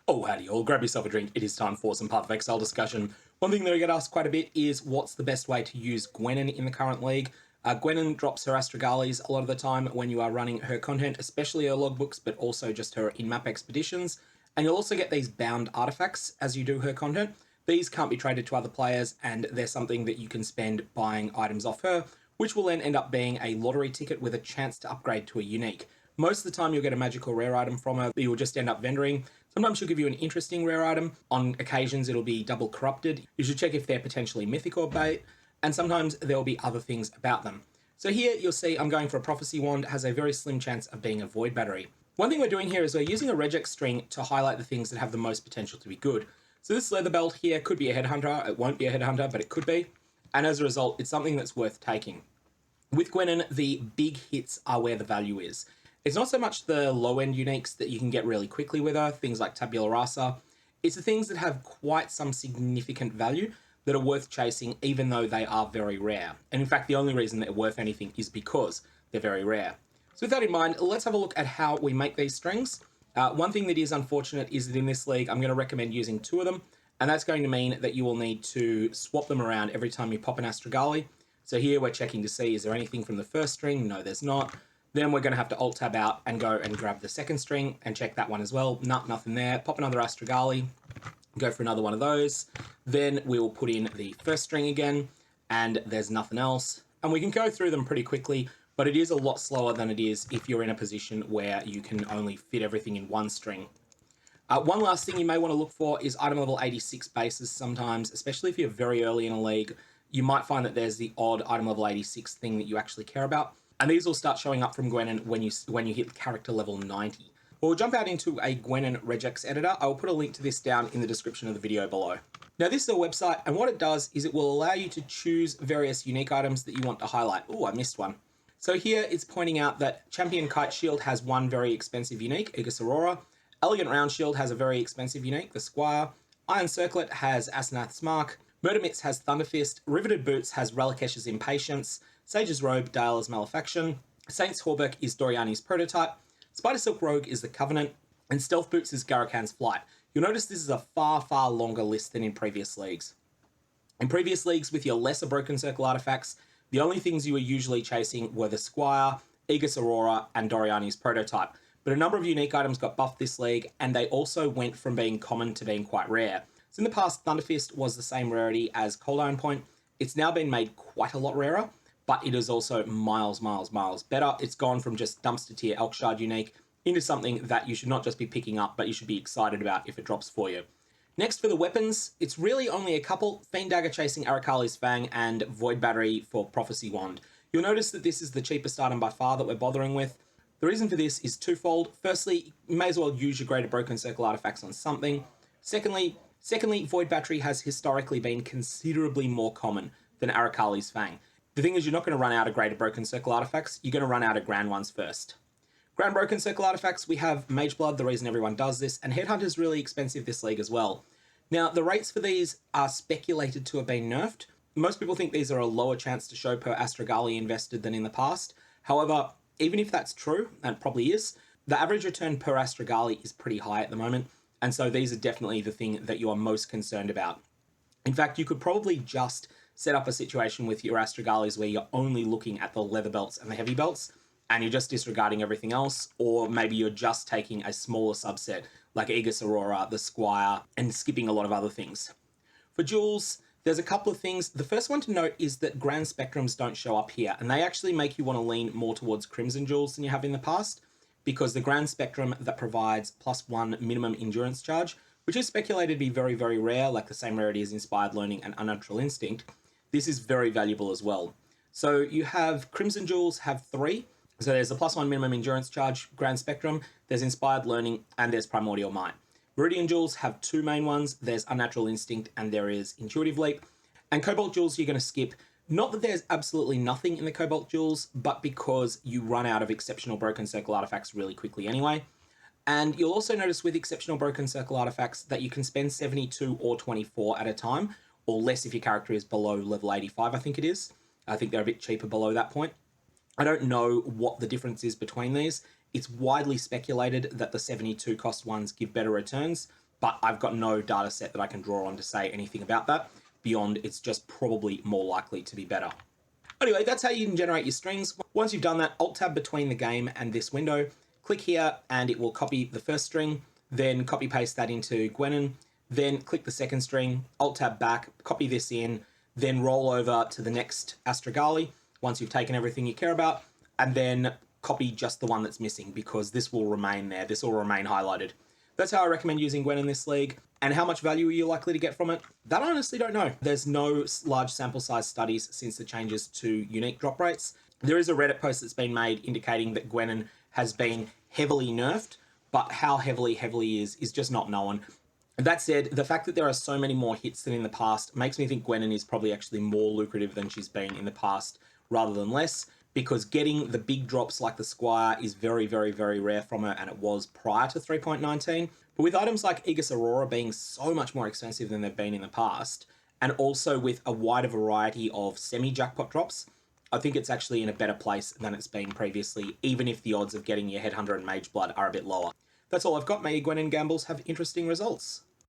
Oh, howdy all, grab yourself a drink, it is time for some Path of Exile discussion. One thing that I get asked quite a bit is what's the best way to use Gwennen in the current league? Gwennen drops her Astragalis a lot of the time when you are running her content, especially her logbooks, but also just her in-map expeditions. And you'll also get these bound artifacts as you do her content. These can't be traded to other players, and they're something that you can spend buying items off her, which will then end up being a lottery ticket with a chance to upgrade to a unique. Most of the time you'll get a magical rare item from her that you'll just end up vendoring. Sometimes she'll give you an interesting rare item. On occasions it'll be double corrupted. You should check if they're potentially mythic or bait. And sometimes there'll be other things about them. So here you'll see I'm going for a prophecy wand. It has a very slim chance of being a void battery. One thing we're doing here is we're using a regex string to highlight the things that have the most potential to be good. So this leather belt here could be a headhunter. It won't be a headhunter, but it could be. And as a result, it's something that's worth taking. With Gwennen, the big hits are where the value is. It's not so much the low-end uniques that you can get really quickly with her, things like Tabula Rasa. It's the things that have quite some significant value that are worth chasing, even though they are very rare. And in fact, the only reason they're worth anything is because they're very rare. So with that in mind, let's have a look at how we make these strings. One thing that is unfortunate is that in this league, I'm going to recommend using 2 of them, and that's going to mean that you will need to swap them around every time you pop an Astragali. So here we're checking to see, is there anything from the first string? No, there's not. Then we're going to have to Alt-Tab out and go and grab the second string and check that one as well. Nothing there. Pop another Astragali, go for another one of those. Then we will put in the first string again, and there's nothing else. And we can go through them pretty quickly, but it is a lot slower than it is if you're in a position where you can only fit everything in one string. One last thing you may want to look for is item level 86 bases sometimes, especially if you're very early in a league. You might find that there's the odd item level 86 thing that you actually care about. And these will start showing up from Gwennen when you hit character level 90. We'll jump out into a Gwennen regex editor. I will put a link to this down in the description of the video below. Now this is a website, and what it does is it will allow you to choose various unique items that you want to highlight. Oh, I missed one. So here it's pointing out that Champion Kite Shield has one very expensive unique, Aegis Aurora. Elegant Round Shield has a very expensive unique, the Squire. Iron Circlet has Asenath's Mark. Murder Mitts has Thunderfist. Riveted Boots has Relikesh's Impatience. Sage's Robe, Dale's Malefaction. Saint's Hauberk is Doriani's Prototype. Spider Silk Rogue is the Covenant. And Stealth Boots is Garakan's Flight. You'll notice this is a far, far longer list than in previous leagues. In previous leagues with your lesser Broken Circle artifacts, the only things you were usually chasing were the Squire, Aegis Aurora, and Doriani's Prototype. But a number of unique items got buffed this league, and they also went from being common to being quite rare. So in the past, Thunderfist was the same rarity as Cold Iron Point. It's now been made quite a lot rarer, but it is also miles better. It's gone from just dumpster tier Elkshard unique into something that you should not just be picking up, but you should be excited about if it drops for you. Next for the weapons, it's really only a couple: Fiend Dagger chasing Arakali's Fang and Void Battery for Prophecy Wand. You'll notice that this is the cheapest item by far that we're bothering with. The reason for this is twofold. Firstly, you may as well use your Greater Broken Circle artifacts on something. Secondly, Void Battery has historically been considerably more common than Arakali's Fang. The thing is, you're not going to run out of Greater Broken Circle artifacts, you're going to run out of Grand ones first. Grand Broken Circle artifacts, we have Mageblood, the reason everyone does this, and Headhunter's really expensive this league as well. Now, the rates for these are speculated to have been nerfed. Most people think these are a lower chance to show per Astragali invested than in the past. However, even if that's true, and it probably is, the average return per Astragali is pretty high at the moment, and so these are definitely the thing that you are most concerned about. In fact, you could probably just set up a situation with your Astragalis where you're only looking at the leather belts and the heavy belts, and you're just disregarding everything else, or maybe you're just taking a smaller subset like Aegis Aurora, the Squire, and skipping a lot of other things. For jewels, there's a couple of things. The first one to note is that Grand Spectrums don't show up here, and they actually make you want to lean more towards Crimson Jewels than you have in the past, because the Grand Spectrum that provides +1 minimum endurance charge, which is speculated to be very, very rare, like the same rarity as Inspired Learning and Unnatural Instinct, this is very valuable as well. So you have Crimson Jewels have 3. So there's a +1 minimum endurance charge Grand Spectrum, there's Inspired Learning, and there's Primordial Might. Viridian Jewels have 2 main ones. There's Unnatural Instinct and there is Intuitive Leap. And Cobalt Jewels you're going to skip. Not that there's absolutely nothing in the Cobalt Jewels, but because you run out of exceptional Broken Circle artifacts really quickly anyway. And you'll also notice with exceptional Broken Circle artifacts that you can spend 72 or 24 at a time, or less if your character is below level 85, I think it is. I think they're a bit cheaper below that point. I don't know what the difference is between these. It's widely speculated that the 72 cost ones give better returns, but I've got no data set that I can draw on to say anything about that beyond it's just probably more likely to be better. Anyway, that's how you can generate your strings. Once you've done that, Alt-Tab between the game and this window, click here and it will copy the first string, then copy-paste that into Gwennen, then click the second string, Alt-Tab back, copy this in, then roll over to the next Astragali once you've taken everything you care about, and then copy just the one that's missing because this will remain there. This will remain highlighted. That's how I recommend using Gwen in this league. And how much value are you likely to get from it? That I honestly don't know. There's no large sample size studies since the changes to unique drop rates. There is a Reddit post that's been made indicating that Gwennen has been heavily nerfed, but how heavily is just not known. That said, the fact that there are so many more hits than in the past makes me think Gwennen is probably actually more lucrative than she's been in the past rather than less, because getting the big drops like the Squire is very, very, very rare from her, and it was prior to 3.19. But with items like Aegis Aurora being so much more expensive than they've been in the past, and also with a wider variety of semi-jackpot drops, I think it's actually in a better place than it's been previously, even if the odds of getting your Headhunter and Mageblood are a bit lower. That's all I've got. May your Gwennen gambles have interesting results.